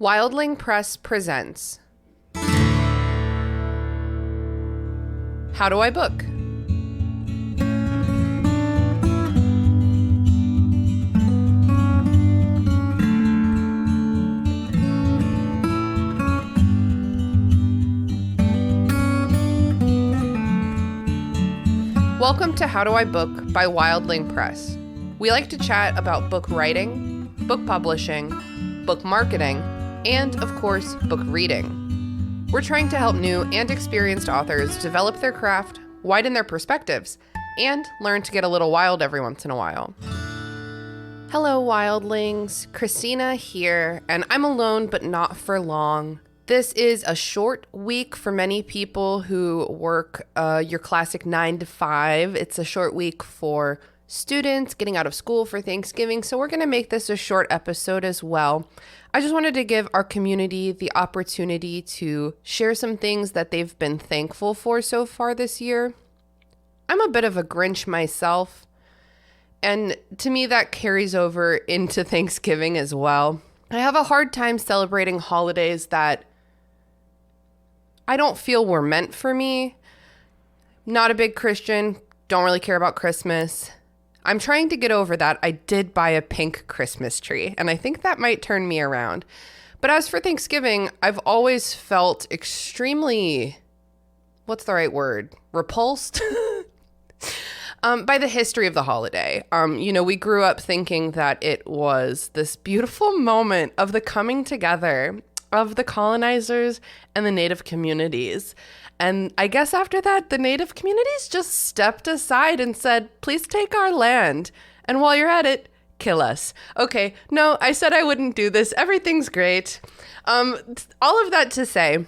Wildling Press presents How Do I Book? Welcome to How Do I Book by Wildling Press. We like to chat about book writing, book publishing, book marketing, and, of course, book reading. We're trying to help new and experienced authors develop their craft, widen their perspectives, and learn to get a little wild every once in a while. Hello, wildlings. Christina here, and I'm alone but not for long. This is a short week for many people who work your classic 9 to 5. It's a short week for students getting out of school for Thanksgiving, so we're going to make this a short episode as well. I just wanted to give our community the opportunity to share some things that they've been thankful for so far this year. I'm a bit of a Grinch myself, and to me that carries over into Thanksgiving as well. I have a hard time celebrating holidays that I don't feel were meant for me. Not a big Christian, don't really care about Christmas. I'm trying to get over that. I did buy a pink Christmas tree, and I think that might turn me around. But as for Thanksgiving, I've always felt extremely, what's the right word? Repulsed? By the history of the holiday. We grew up thinking that it was this beautiful moment of the coming together of the colonizers and the native communities. And I guess after that, the native communities just stepped aside and said, please take our land. And while you're at it, kill us. Okay, no, I said I wouldn't do this. Everything's great. All of that to say,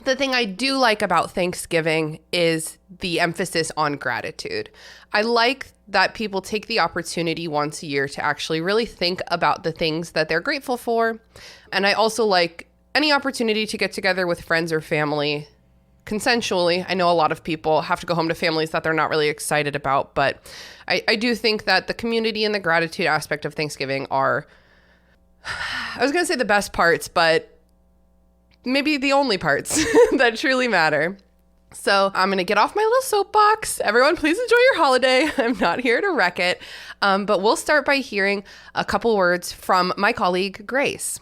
the thing I do like about Thanksgiving is the emphasis on gratitude. I like that people take the opportunity once a year to actually really think about the things that they're grateful for. And I also like any opportunity to get together with friends or family consensually. I know a lot of people have to go home to families that they're not really excited about, but I do think that the community and the gratitude aspect of Thanksgiving are, I was going to say the best parts, but maybe the only parts that truly matter. So I'm going to get off my little soapbox. Everyone, please enjoy your holiday. I'm not here to wreck it. But we'll start by hearing a couple words from my colleague, Grace.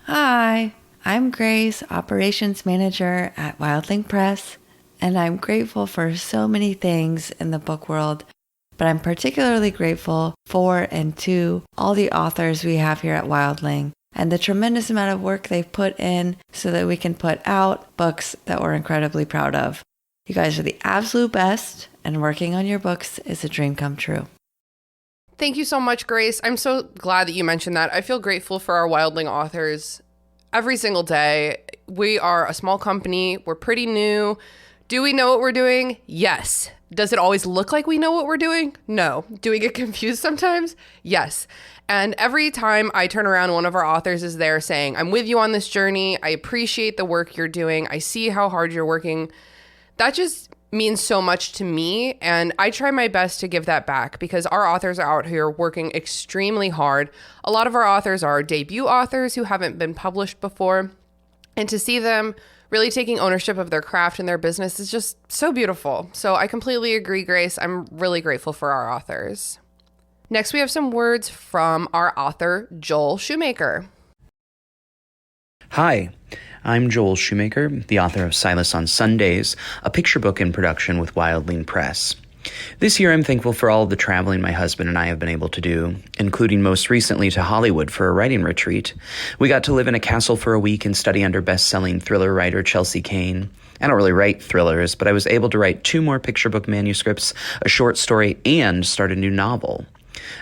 Hi, I'm Grace, Operations Manager at Wildling Press, and I'm grateful for so many things in the book world, but I'm particularly grateful for and to all the authors we have here at Wildling and the tremendous amount of work they've put in so that we can put out books that we're incredibly proud of. You guys are the absolute best, and working on your books is a dream come true. Thank you so much, Grace. I'm so glad that you mentioned that. I feel grateful for our Wildling authors every single day. We are a small company. We're pretty new. Do we know what we're doing? Yes. Does it always look like we know what we're doing? No. Do we get confused sometimes? Yes. And every time I turn around, one of our authors is there saying, I'm with you on this journey. I appreciate the work you're doing. I see how hard you're working. That just means so much to me, and I try my best to give that back because our authors are out here working extremely hard. A lot of our authors are debut authors who haven't been published before, and to see them really taking ownership of their craft and their business is just so beautiful. So I completely agree, Grace. I'm really grateful for our authors. Next, we have some words from our author, Joel Shoemaker. Hi, I'm Joel Shoemaker, the author of Silas on Sundays, a picture book in production with Wildling Press. This year, I'm thankful for all of the traveling my husband and I have been able to do, including most recently to Hollywood for a writing retreat. We got to live in a castle for a week and study under best-selling thriller writer Chelsea Kane. I don't really write thrillers, but I was able to write 2 more picture book manuscripts, a short story, and start a new novel.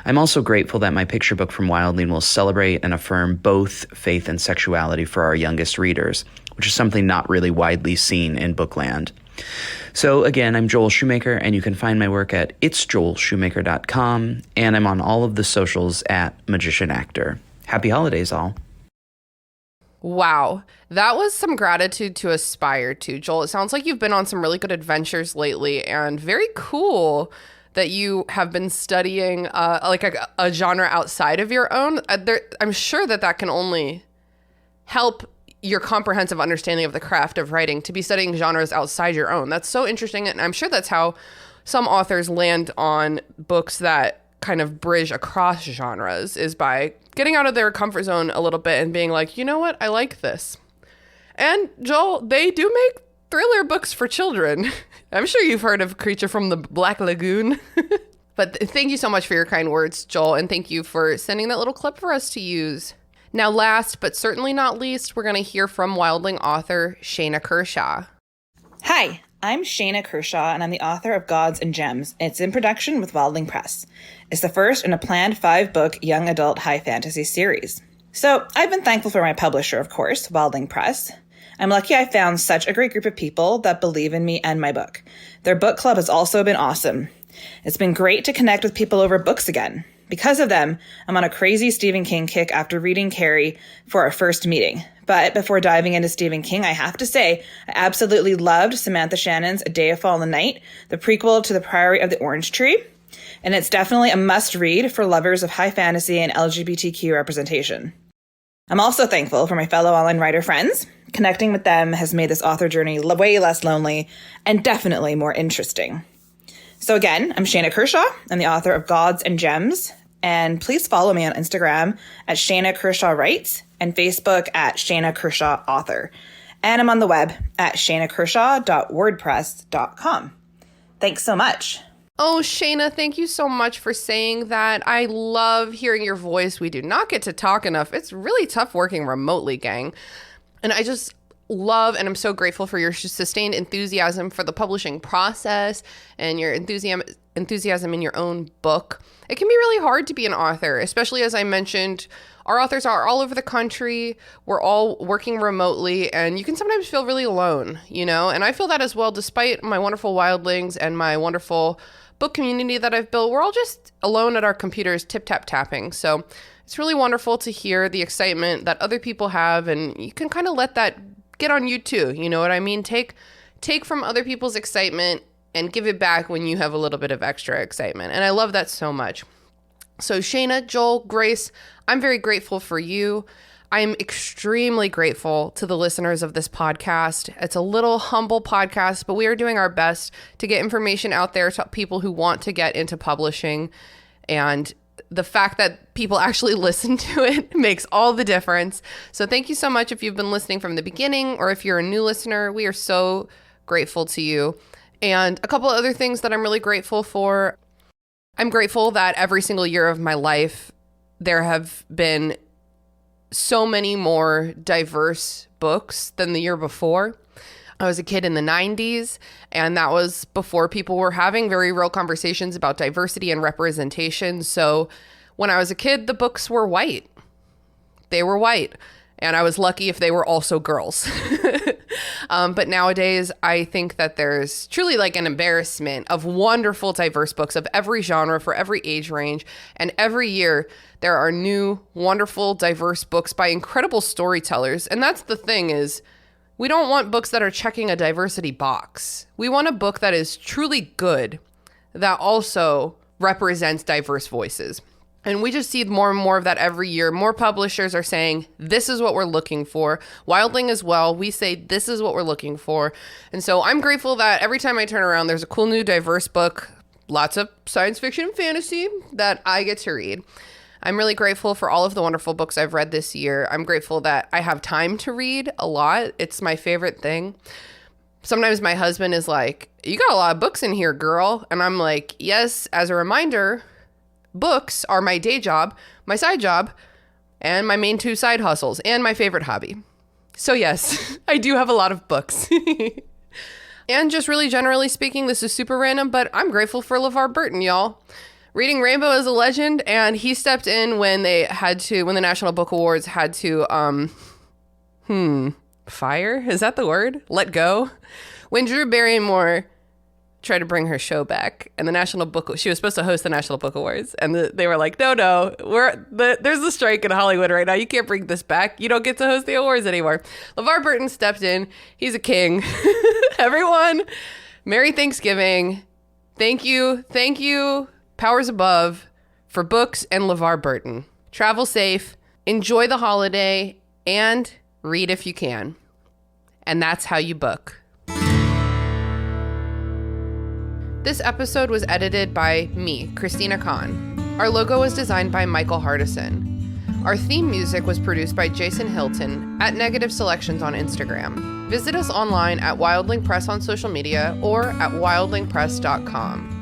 I'm also grateful that my picture book from Wildling will celebrate and affirm both faith and sexuality for our youngest readers, which is something not really widely seen in bookland. So again, I'm Joel Shoemaker, and you can find my work at itsjoelshoemaker.com, and I'm on all of the socials at Magician Actor. Happy holidays, all. Wow, that was some gratitude to aspire to, Joel. It sounds like you've been on some really good adventures lately, and very cool that you have been studying a genre outside of your own. I'm sure that can only help your comprehensive understanding of the craft of writing to be studying genres outside your own. That's so interesting. And I'm sure that's how some authors land on books that kind of bridge across genres, is by getting out of their comfort zone a little bit and being like, you know what? I like this. And Joel, they do make thriller books for children. I'm sure you've heard of Creature from the Black Lagoon. But thank you so much for your kind words, Joel. And thank you for sending that little clip for us to use. Now, last but certainly not least, we're going to hear from Wildling author Shayna Kershaw. Hi, I'm Shayna Kershaw, and I'm the author of Gods and Gems. It's in production with Wildling Press. It's the first in a planned 5-book young adult high fantasy series. So I've been thankful for my publisher, of course, Wildling Press. I'm lucky I found such a great group of people that believe in me and my book. Their book club has also been awesome. It's been great to connect with people over books again. Because of them, I'm on a crazy Stephen King kick after reading Carrie for our first meeting. But before diving into Stephen King, I have to say, I absolutely loved Samantha Shannon's A Day of Fallen Night, the prequel to The Priory of the Orange Tree. And it's definitely a must-read for lovers of high fantasy and LGBTQ representation. I'm also thankful for my fellow online writer friends. Connecting with them has made this author journey way less lonely and definitely more interesting. So again, I'm Shayna Kershaw. I'm the author of Gods and Gems. And please follow me on Instagram at Shayna Kershaw Writes and Facebook at Shayna Kershaw Author. And I'm on the web at shaynakershaw.wordpress.com. Thanks so much. Oh, Shayna, thank you so much for saying that. I love hearing your voice. We do not get to talk enough. It's really tough working remotely, gang. And I just love and I'm so grateful for your sustained enthusiasm for the publishing process and your enthusiasm in your own book. It can be really hard to be an author, especially as I mentioned, our authors are all over the country. We're all working remotely, and you can sometimes feel really alone, you know? And I feel that as well, despite my wonderful wildlings and my wonderful book community that I've built. We're all just alone at our computers, tip-tap-tapping. So it's really wonderful to hear the excitement that other people have, and you can kind of let that get on you too. You know what I mean? Take from other people's excitement and give it back when you have a little bit of extra excitement. And I love that so much. So Shayna, Joel, Grace, I'm very grateful for you. I'm extremely grateful to the listeners of this podcast. It's a little humble podcast, but we are doing our best to get information out there to people who want to get into publishing. And the fact that people actually listen to it makes all the difference. So thank you so much if you've been listening from the beginning, or if you're a new listener, we are so grateful to you. And a couple of other things that I'm really grateful for. I'm grateful that every single year of my life, there have been so many more diverse books than the year before. I was a kid in the 90s, and that was before people were having very real conversations about diversity and representation. So when I was a kid, the books were white. They were white. And I was lucky if they were also girls. But nowadays, I think that there's truly like an embarrassment of wonderful, diverse books of every genre for every age range. And every year, there are new, wonderful, diverse books by incredible storytellers. And that's the thing is, we don't want books that are checking a diversity box. We want a book that is truly good, that also represents diverse voices. And we just see more and more of that every year. More publishers are saying, this is what we're looking for. Wildling as well, we say, this is what we're looking for. And so I'm grateful that every time I turn around, there's a cool new diverse book, lots of science fiction and fantasy that I get to read. I'm really grateful for all of the wonderful books I've read this year. I'm grateful that I have time to read a lot. It's my favorite thing. Sometimes my husband is like, you got a lot of books in here, girl. And I'm like, yes, as a reminder, books are my day job, my side job, and my main two side hustles, and my favorite hobby. So yes, I do have a lot of books. And just really generally speaking, this is super random, but I'm grateful for LeVar Burton, y'all. Reading Rainbow is a legend, and he stepped in when the National Book Awards had to, fire? Is that the word? Let go? When Drew Barrymore tried to bring her show back, and she was supposed to host the National Book Awards, and they were like, no, there's a strike in Hollywood right now. You can't bring this back. You don't get to host the awards anymore. LeVar Burton stepped in. He's a king. Everyone, Merry Thanksgiving. Thank you, powers above, for books and LeVar Burton. Travel safe, enjoy the holiday, and Read if you can. And that's how you book. This episode was edited by me, Christina Kahn. Our logo was designed by Michael Hardison. Our theme music was produced by Jason Hilton at Negative Selections on Instagram. Visit us online at Wildling Press on social media or at wildlingpress.com.